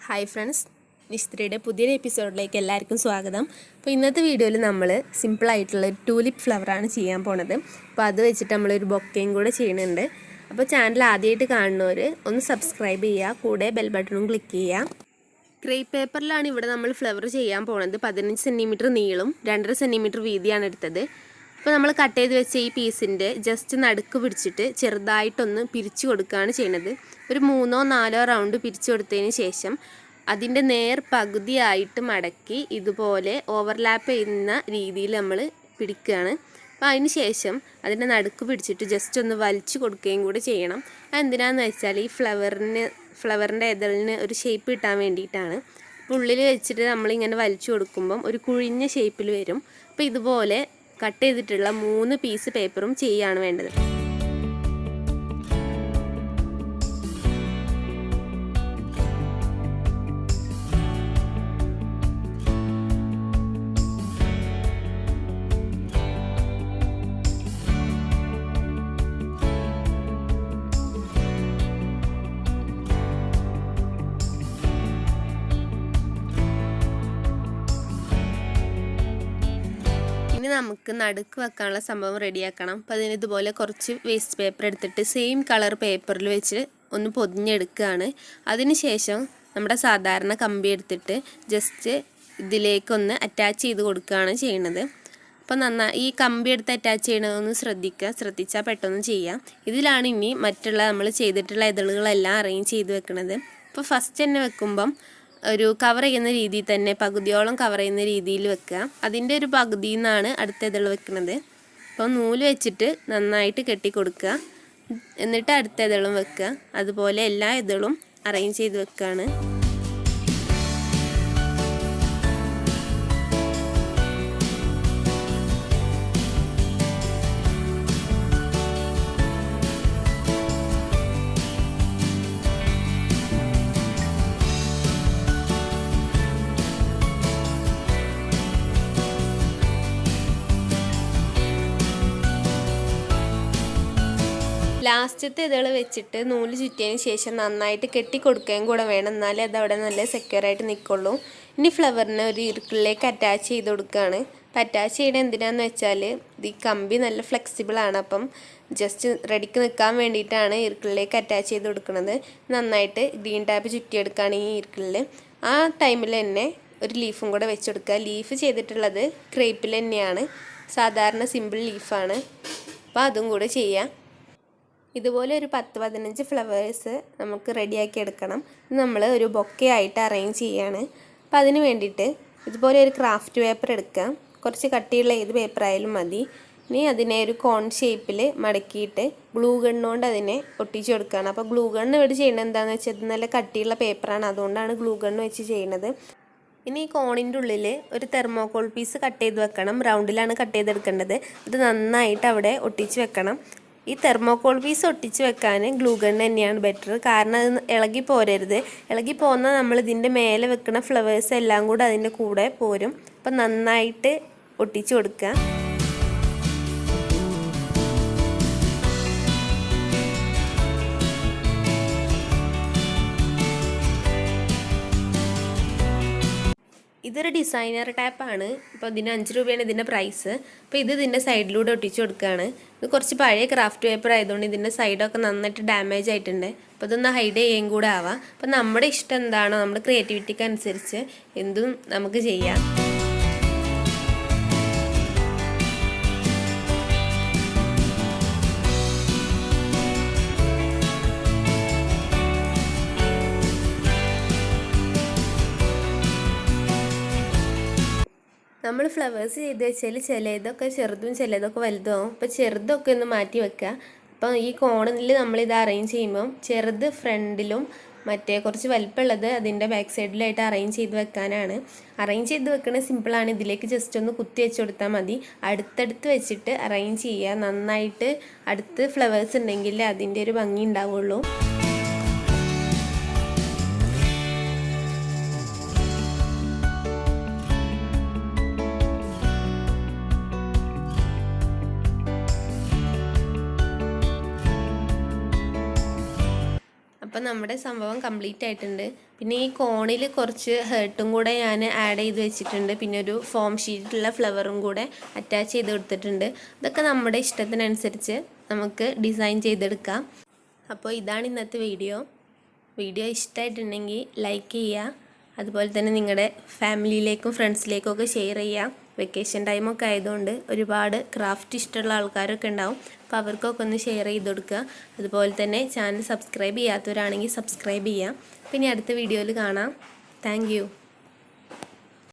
Hi friends, വിസ്ത്രിയുടെ പുതിയൊരു എപ്പിസോഡിലേക്ക് എല്ലാവർക്കും സ്വാഗതം. അപ്പോൾ ഇന്നത്തെ വീഡിയോയിൽ നമ്മൾ സിമ്പിളായിട്ടുള്ള ഒരു ടൂലിപ്പ് ഫ്ലവറാണ് ചെയ്യാൻ പോണത്. അപ്പോൾ അത് വെച്ചിട്ട് നമ്മളൊരു ബൊക്കയും കൂടെ ചെയ്യുന്നുണ്ട്. അപ്പോൾ ചാനൽ ആദ്യമായിട്ട് കാണുന്നവർ ഒന്ന് സബ്സ്ക്രൈബ് ചെയ്യുക, കൂടെ ബെൽ ബട്ടണും ക്ലിക്ക് ചെയ്യുക. ക്രേപ്പ് പേപ്പറിലാണ് ഇവിടെ നമ്മൾ ഫ്ലവർ ചെയ്യാൻ പോണത്. 15 സെൻറ്റിമീറ്റർ നീളും 2.5 സെൻറ്റിമീറ്റർ വീതിയാണ് എടുത്തത്. അപ്പോൾ നമ്മൾ കട്ട് ചെയ്ത് വെച്ച ഈ പീസിൻ്റെ ജസ്റ്റ് നടുക്ക് പിടിച്ചിട്ട് ചെറുതായിട്ടൊന്ന് പിരിച്ചു കൊടുക്കുകയാണ് ചെയ്യുന്നത്. ഒരു 3-4 റൗണ്ട് പിരിച്ചു കൊടുത്തതിന് ശേഷം അതിൻ്റെ നേർ പകുതിയായിട്ട് മടക്കി ഇതുപോലെ ഓവർലാപ്പ് ചെയ്യുന്ന രീതിയിൽ നമ്മൾ പിടിക്കുകയാണ്. അപ്പോൾ അതിന് ശേഷം അതിൻ്റെ നടുക്ക് പിടിച്ചിട്ട് ജസ്റ്റ് ഒന്ന് വലിച്ചു കൊടുക്കുകയും കൂടി ചെയ്യണം. അതെന്തിനാന്ന് വെച്ചാൽ ഈ ഫ്ലവറിൻ്റെ ഇതളിന് ഒരു ഷേപ്പ് കിട്ടാൻ വേണ്ടിയിട്ടാണ്. അപ്പോൾ ഉള്ളിൽ വെച്ചിട്ട് നമ്മളിങ്ങനെ വലിച്ചു കൊടുക്കുമ്പം ഒരു കുഴിഞ്ഞ ഷേപ്പിൽ വരും. അപ്പോൾ ഇതുപോലെ കട്ട് ചെയ്തിട്ടുള്ള 3 പീസ് പേപ്പറും ചെയ്യുകയാണ് വേണ്ടത്. ഇനി നമുക്ക് നടുക്ക് വെക്കാനുള്ള സംഭവം റെഡിയാക്കണം. അപ്പോൾ അതിന് ഇതുപോലെ കുറച്ച് വേസ്റ്റ് പേപ്പർ എടുത്തിട്ട് സെയിം കളർ പേപ്പറിൽ വെച്ച് ഒന്ന് പൊതിഞ്ഞെടുക്കുകയാണ്. അതിനുശേഷം നമ്മുടെ സാധാരണ കമ്പി എടുത്തിട്ട് ജസ്റ്റ് ഇതിലേക്കൊന്ന് അറ്റാച്ച് ചെയ്ത് കൊടുക്കുകയാണ് ചെയ്യുന്നത്. അപ്പോൾ ഈ കമ്പി എടുത്ത് അറ്റാച്ച് ചെയ്യണതൊന്ന് ശ്രദ്ധിച്ചാൽ പെട്ടെന്ന് ചെയ്യാം. ഇതിലാണ് ഇനി മറ്റുള്ള നമ്മൾ ചെയ്തിട്ടുള്ള ഇതളുകളെല്ലാം അറേഞ്ച് ചെയ്ത് വെക്കുന്നത്. അപ്പോൾ ഫസ്റ്റ് തന്നെ വെക്കുമ്പം ഒരു കവർ ചെയ്യുന്ന രീതിയിൽ തന്നെ പകുതിയോളം കവർ ചെയ്യുന്ന രീതിയിൽ വെക്കുക. അതിൻ്റെ ഒരു പകുതിയിൽ നിന്നാണ് അടുത്ത ഇതൾ വെക്കുന്നത്. അപ്പോൾ നൂല് വെച്ചിട്ട് നന്നായിട്ട് കെട്ടി കൊടുക്കുക. എന്നിട്ട് അടുത്ത ഇതളും വെക്കുക. അതുപോലെ എല്ലാ ഇതളും അറേഞ്ച് ചെയ്ത് വെക്കുകയാണ്. ലാസ്റ്റത്തെ ഇതൾ വെച്ചിട്ട് നൂല് ചുറ്റിയതിന് ശേഷം നന്നായിട്ട് കെട്ടിക്കൊടുക്കുകയും കൂടെ വേണം, എന്നാലേ അതവിടെ നല്ല സെക്യൂറായിട്ട് നിൽക്കുള്ളൂ. ഇനി ഫ്ലവറിനെ ഒരു ഇറുക്കിളിലേക്ക് അറ്റാച്ച് ചെയ്ത് കൊടുക്കുകയാണ്. അപ്പം അറ്റാച്ച് ചെയ്യണത് എന്തിനാന്ന് വെച്ചാൽ ഈ കമ്പി നല്ല ഫ്ലെക്സിബിളാണ്. അപ്പം ജസ്റ്റ് റെഡിക്ക് നിൽക്കാൻ വേണ്ടിയിട്ടാണ് ഇറുക്കിളിലേക്ക് അറ്റാച്ച് ചെയ്ത് കൊടുക്കുന്നത്. നന്നായിട്ട് ഗ്രീൻ ടാപ്പ് ചുറ്റിയെടുക്കുകയാണ് ഈ ഇറുക്കിളിൽ. ആ ടൈമിൽ തന്നെ ഒരു ലീഫും കൂടെ വെച്ചെടുക്കുക. ലീഫ് ചെയ്തിട്ടുള്ളത് ക്രേപ്പിൽ തന്നെയാണ്, സാധാരണ സിമ്പിൾ ലീഫാണ്. അപ്പോൾ അതും കൂടെ ചെയ്യാം. ഇതുപോലെ ഒരു 10-15 ഫ്ലവേഴ്സ് നമുക്ക് റെഡിയാക്കി എടുക്കണം. ഇത് നമ്മൾ ഒരു ബൊക്കെ ആയിട്ട് അറേഞ്ച് ചെയ്യുകയാണ്. അപ്പോൾ അതിന് വേണ്ടിയിട്ട് ഇതുപോലെ ഒരു ക്രാഫ്റ്റ് പേപ്പർ എടുക്കുക. കുറച്ച് കട്ടിയുള്ള ഏത് പേപ്പറായാലും മതി. ഇനി അതിനെ ഒരു കോൺ ഷേപ്പിൽ മടക്കിയിട്ട് ഗ്ലൂ ഗണ്ണുകൊണ്ട് അതിനെ ഒട്ടിച്ച് കൊടുക്കുകയാണ്. അപ്പോൾ ഗ്ലൂ ഗണ്ണ് ഇവിടെ ചെയ്യുന്നത് എന്താണെന്ന് വെച്ചാൽ ഇത് നല്ല കട്ടിയുള്ള പേപ്പറാണ്, അതുകൊണ്ടാണ് ഗ്ലൂ ഗണ്ണ് വെച്ച് ചെയ്യുന്നത്. ഇനി ഈ കോണിൻ്റെ ഉള്ളിൽ ഒരു തെർമോക്കോൾ പീസ് കട്ട് ചെയ്ത് വെക്കണം. റൗണ്ടിലാണ് കട്ട് ചെയ്തെടുക്കേണ്ടത്. ഇത് നന്നായിട്ട് അവിടെ ഒട്ടിച്ച് വെക്കണം. ഈ തെർമോക്കോൾ പീസ് ഒട്ടിച്ച് വെക്കാൻ ഗ്ലൂ ഗണ്ണ് തന്നെയാണ് ബെറ്റർ. കാരണം അത് ഇളകി പോരരുത്. ഇളകി പോന്നാൽ നമ്മൾ ഇതിൻ്റെ മേലെ വെക്കുന്ന ഫ്ലവേഴ്സ് എല്ലാം കൂടെ അതിൻ്റെ കൂടെ പോരും. അപ്പം നന്നായിട്ട് ഒട്ടിച്ച് കൊടുക്കുക. ഇതൊരു ഡിസൈനർ ടാപ്പാണ്. അപ്പോൾ ഇതിന് 5 രൂപയാണ് ഇതിൻ്റെ പ്രൈസ്. അപ്പോൾ ഇതിൻ്റെ സൈഡിലൂടെ ഒട്ടിച്ച് കൊടുക്കുകയാണ്. ഇത് കുറച്ച് പഴയ ക്രാഫ്റ്റ് പേപ്പർ ആയതുകൊണ്ട് ഇതിൻ്റെ സൈഡൊക്കെ നന്നായിട്ട് ഡാമേജ് ആയിട്ടുണ്ട്. അപ്പോൾ ഇതൊന്ന് ഹൈഡ് ചെയ്യുകയും കൂടെ ആവാം. അപ്പോൾ നമ്മുടെ ഇഷ്ടം എന്താണോ, നമ്മുടെ ക്രിയേറ്റിവിറ്റിക്ക് അനുസരിച്ച് എന്തും നമുക്ക് ചെയ്യാം. നമ്മൾ ഫ്ലവേഴ്സ് ചെയ്ത് വെച്ചാൽ ചിലതൊക്കെ ചെറുതും ചിലതൊക്കെ വലുതും. അപ്പോൾ ചെറുതൊക്കെ ഒന്ന് മാറ്റി വെക്കുക. അപ്പോൾ ഈ കോണിൽ നമ്മളിത് അറേഞ്ച് ചെയ്യുമ്പം ചെറുത് ഫ്രണ്ടിലും മറ്റേ കുറച്ച് വലിപ്പമുള്ളത് അതിൻ്റെ ബാക്ക് സൈഡിലായിട്ട് അറേഞ്ച് ചെയ്ത് വെക്കാനാണ്. അറേഞ്ച് ചെയ്ത് വെക്കുന്നത് സിമ്പിളാണ്. ഇതിലേക്ക് ജസ്റ്റ് ഒന്ന് കുത്തി വെച്ച് കൊടുത്താൽ മതി. അടുത്തടുത്ത് വെച്ചിട്ട് അറേഞ്ച് ചെയ്യുക. നന്നായിട്ട് അടുത്ത് ഫ്ലവേഴ്സ് ഉണ്ടെങ്കിൽ അതിൻ്റെ ഒരു ഭംഗി ഉണ്ടാവുള്ളൂ. അപ്പോൾ നമ്മുടെ സംഭവം കംപ്ലീറ്റ് ആയിട്ടുണ്ട്. പിന്നെ ഈ കോണിൽ കുറച്ച് ഹേർട്ടും കൂടെ ഞാൻ ആഡ് ചെയ്ത് വെച്ചിട്ടുണ്ട്. പിന്നെ ഒരു ഫോം ഷീറ്റിലുള്ള ഫ്ലവറും കൂടെ അറ്റാച്ച് ചെയ്ത് കൊടുത്തിട്ടുണ്ട്. ഇതൊക്കെ നമ്മുടെ ഇഷ്ടത്തിനനുസരിച്ച് നമുക്ക് ഡിസൈൻ ചെയ്തെടുക്കാം. അപ്പോൾ ഇതാണ് ഇന്നത്തെ വീഡിയോ ഇഷ്ടമായിട്ടുണ്ടെങ്കിൽ ലൈക്ക് ചെയ്യുക. അതുപോലെ തന്നെ നിങ്ങളുടെ ഫാമിലിയിലേക്കും ഫ്രണ്ട്സിലേക്കും ഒക്കെ ഷെയർ ചെയ്യുക. വെക്കേഷൻ ടൈമൊക്കെ ആയതുകൊണ്ട് ഒരുപാട് ക്രാഫ്റ്റ് ഇഷ്ടമുള്ള ആൾക്കാരൊക്കെ ഉണ്ടാവും. അപ്പോൾ അവർക്കൊക്കെ ഒന്ന് ഷെയർ ചെയ്ത് കൊടുക്കുക. അതുപോലെ തന്നെ ചാനൽ സബ്സ്ക്രൈബ് ചെയ്യാത്തവരാണെങ്കിൽ സബ്സ്ക്രൈബ് ചെയ്യുക. പിന്നെ അടുത്ത വീഡിയോയിൽ കാണാം. Thank you.